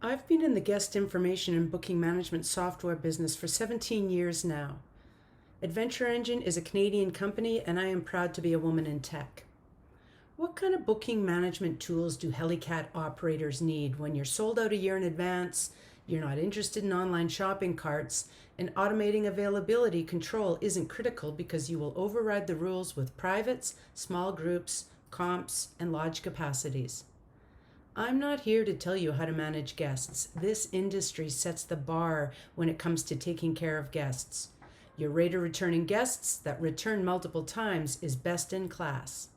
I've been in the guest information and booking management software business for 17 years now. Adventure Engine is a Canadian company, and I am proud to be a woman in tech. What kind of booking management tools do Helicat operators need when you're sold out a year in advance, you're not interested in online shopping carts, and automating availability control isn't critical because you will override the rules with privates, small groups, comps, and large capacities? I'm not here to tell you how to manage guests. This industry sets the bar when it comes to taking care of guests. Your rate of returning guests that return multiple times is best in class.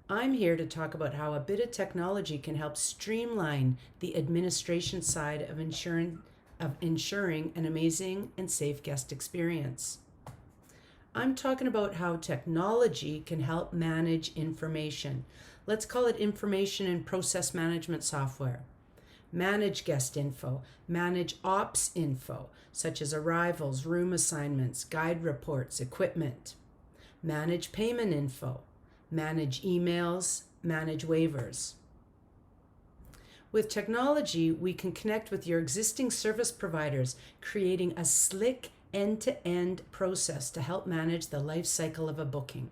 I'm here to talk about how a bit of technology can help streamline the administration side of ensuring an amazing and safe guest experience. I'm talking about how technology can help manage information. Let's call it information and process management software. Manage guest info, manage ops info, such as arrivals, room assignments, guide reports, equipment. Manage payment info, manage emails, manage waivers. With technology, we can connect with your existing service providers, creating a slick end-to-end process to help manage the life cycle of a booking.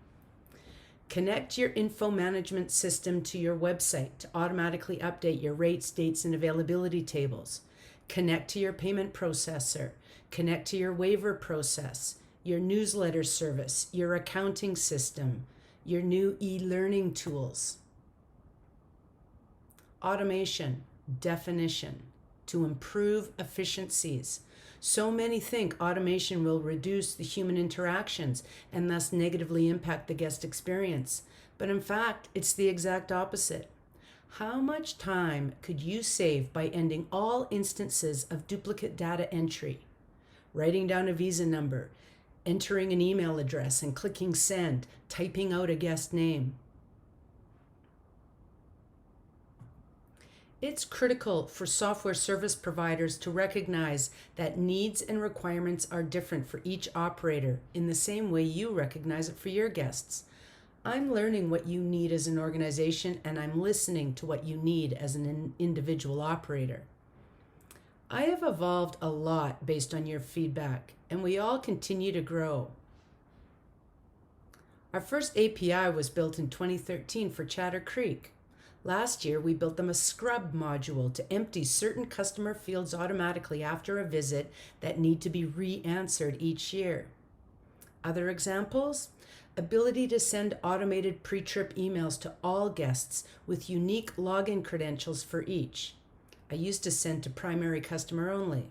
Connect your info management system to your website to automatically update your rates, dates, and availability tables. Connect to your payment processor. Connect to your waiver process, your newsletter service, your accounting system, your new e-learning tools. Automation, definition, to improve efficiencies. So many think automation will reduce the human interactions and thus negatively impact the guest experience. But in fact, it's the exact opposite. How much time could you save by ending all instances of duplicate data entry? Writing down a visa number, entering an email address and clicking send, typing out a guest name. It's critical for software service providers to recognize that needs and requirements are different for each operator in the same way you recognize it for your guests. I'm learning what you need as an organization, and I'm listening to what you need as an individual operator. I have evolved a lot based on your feedback, and we all continue to grow. Our first API was built in 2013 for Chatter Creek. Last year, we built them a scrub module to empty certain customer fields automatically after a visit that need to be re-answered each year. Other examples? Ability to send automated pre-trip emails to all guests with unique login credentials for each. I used to send to primary customer only.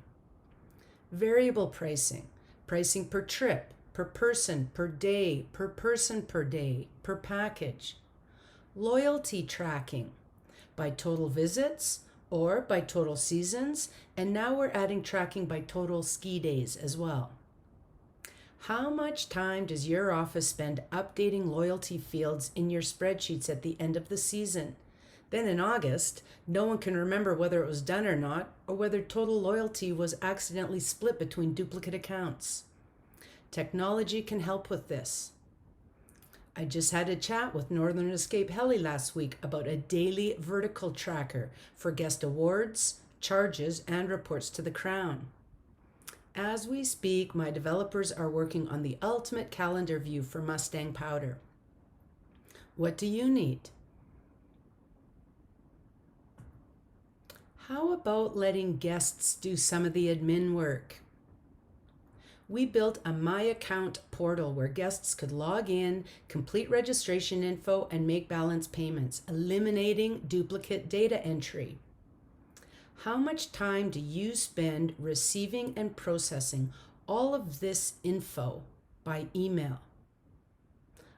Variable pricing, pricing per trip, per person, per day, per person per day, per package. Loyalty tracking by total visits or by total seasons, and now we're adding tracking by total ski days as well. How much time does your office spend updating loyalty fields in your spreadsheets at the end of the season? Then in August, no one can remember whether it was done or not, or whether total loyalty was accidentally split between duplicate accounts. Technology can help with this. I just had a chat with Northern Escape Heli last week about a daily vertical tracker for guest awards, charges, and reports to the Crown. As we speak, my developers are working on the ultimate calendar view for Mustang Powder. What do you need? How about letting guests do some of the admin work? We built a My Account portal where guests could log in, complete registration info, and make balance payments, eliminating duplicate data entry. How much time do you spend receiving and processing all of this info by email?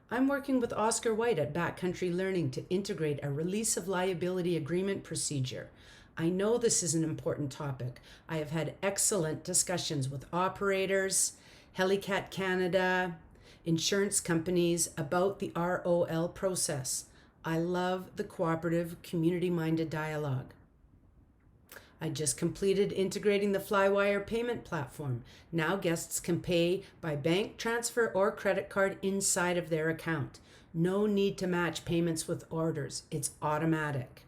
I'm working with Oscar White at Backcountry Learning to integrate a release of liability agreement procedure. I know this is an important topic. I have had excellent discussions with operators, Helicat Canada, insurance companies about the ROL process. I love the cooperative, community-minded dialogue. I just completed integrating the Flywire payment platform. Now guests can pay by bank transfer or credit card inside of their account. No need to match payments with orders. It's automatic.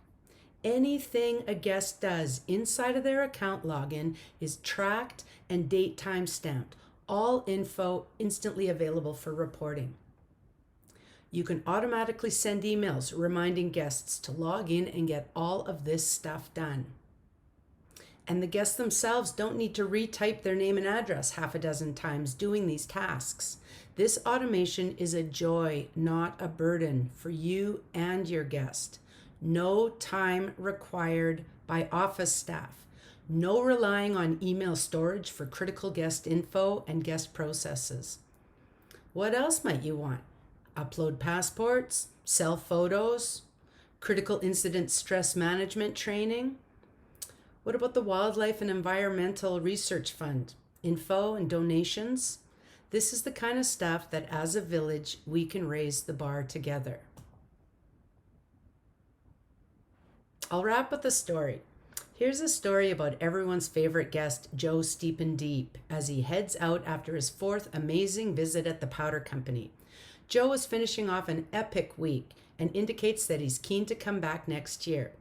Anything a guest does inside of their account login is tracked and date time stamped. All info instantly available for reporting. You can automatically send emails reminding guests to log in and get all of this stuff done. And the guests themselves don't need to retype their name and address half a dozen times doing these tasks. This automation is a joy, not a burden for you and your guest. No time required by office staff. No relying on email storage for critical guest info and guest processes. What else might you want? Upload passports, sell photos, critical incident stress management training. What about the Wildlife and Environmental Research Fund? Info and donations? This is the kind of stuff that as a village we can raise the bar together. I'll wrap with a story. Here's a story about everyone's favorite guest, Joe Steepndeep, as he heads out after his 4th amazing visit at the powder company. Joe is finishing off an epic week and indicates that he's keen to come back next year.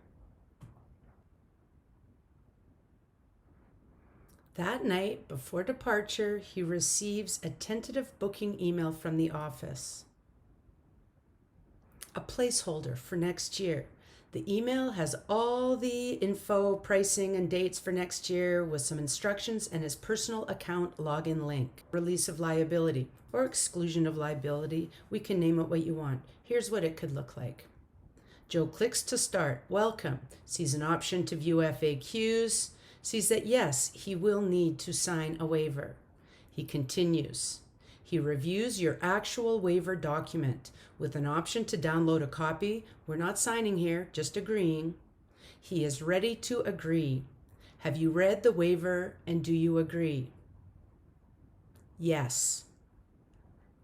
That night, before departure, he receives a tentative booking email from the office. A placeholder for next year. The email has all the info, pricing, and dates for next year with some instructions and his personal account login link. Release of liability or exclusion of liability. We can name it what you want. Here's what it could look like. Joe clicks to start. Welcome. Sees an option to view FAQs. Sees that yes, he will need to sign a waiver. He continues. He reviews your actual waiver document with an option to download a copy. We're not signing here, just agreeing. He is ready to agree. Have you read the waiver and do you agree? Yes.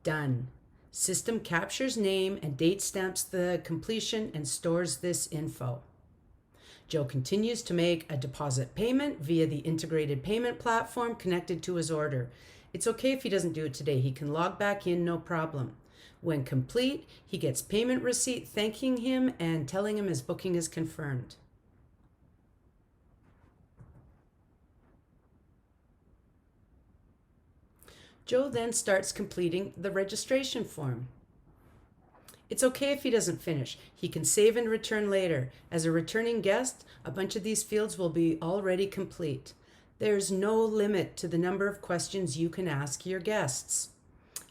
Done. System captures name and date stamps the completion and stores this info. Joe continues to make a deposit payment via the integrated payment platform connected to his order. It's okay if he doesn't do it today. He can log back in, no problem. When complete, he gets payment receipt thanking him and telling him his booking is confirmed. Joe then starts completing the registration form. It's okay if he doesn't finish. He can save and return later. As a returning guest, a bunch of these fields will be already complete. There's no limit to the number of questions you can ask your guests.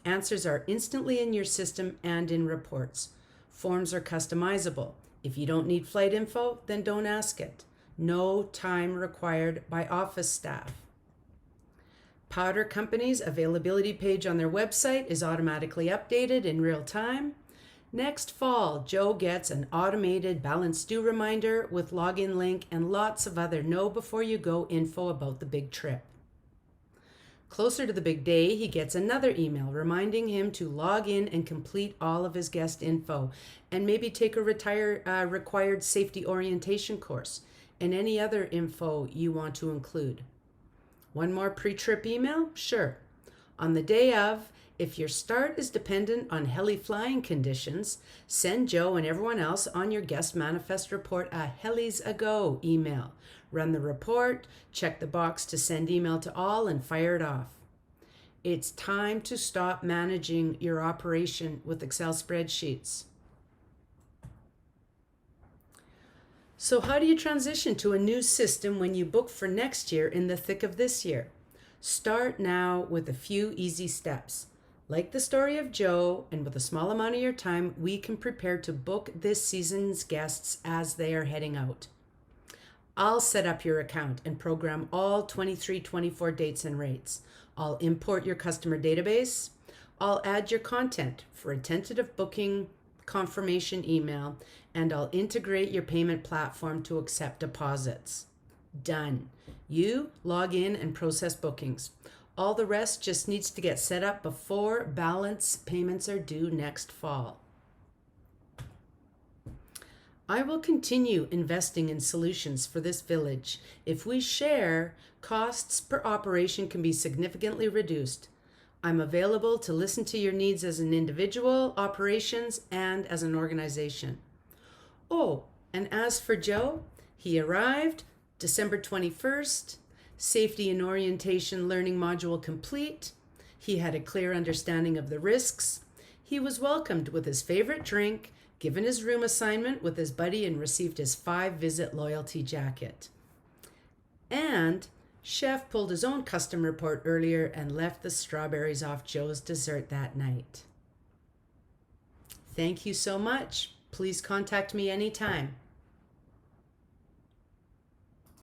Answers are instantly in your system and in reports. Forms are customizable. If you don't need flight info, then don't ask it. No time required by office staff. Powder Company's availability page on their website is automatically updated in real time. Next fall, Joe gets an automated balance due reminder with login link and lots of other know before you go info about the big trip. Closer to the big day, he gets another email reminding him to log in and complete all of his guest info and maybe take a required safety orientation course and any other info you want to include. One more pre-trip email? Sure. On the day of, if your start is dependent on heli flying conditions, send Joe and everyone else on your guest manifest report a Helis a Go email. Run the report, check the box to send email to all, and fire it off. It's time to stop managing your operation with Excel spreadsheets. So how do you transition to a new system when you book for next year in the thick of this year? Start now with a few easy steps. Like the story of Joe, and with a small amount of your time, we can prepare to book this season's guests as they are heading out. I'll set up your account and program all 23-24 dates and rates. I'll import your customer database. I'll add your content for a tentative booking confirmation email, and I'll integrate your payment platform to accept deposits. Done. You log in and process bookings. All the rest just needs to get set up before balance payments are due next fall. I will continue investing in solutions for this village. If we share, costs per operation can be significantly reduced. I'm available to listen to your needs as an individual, operations, and as an organization. Oh, and as for Joe, He arrived December 21st, safety and orientation learning module complete. He had a clear understanding of the risks. He was welcomed with his favorite drink, given his room assignment with his buddy, and received his 5-visit loyalty jacket. And Chef pulled his own custom report earlier and left the strawberries off Joe's dessert that night. Thank you so much. Please contact me anytime.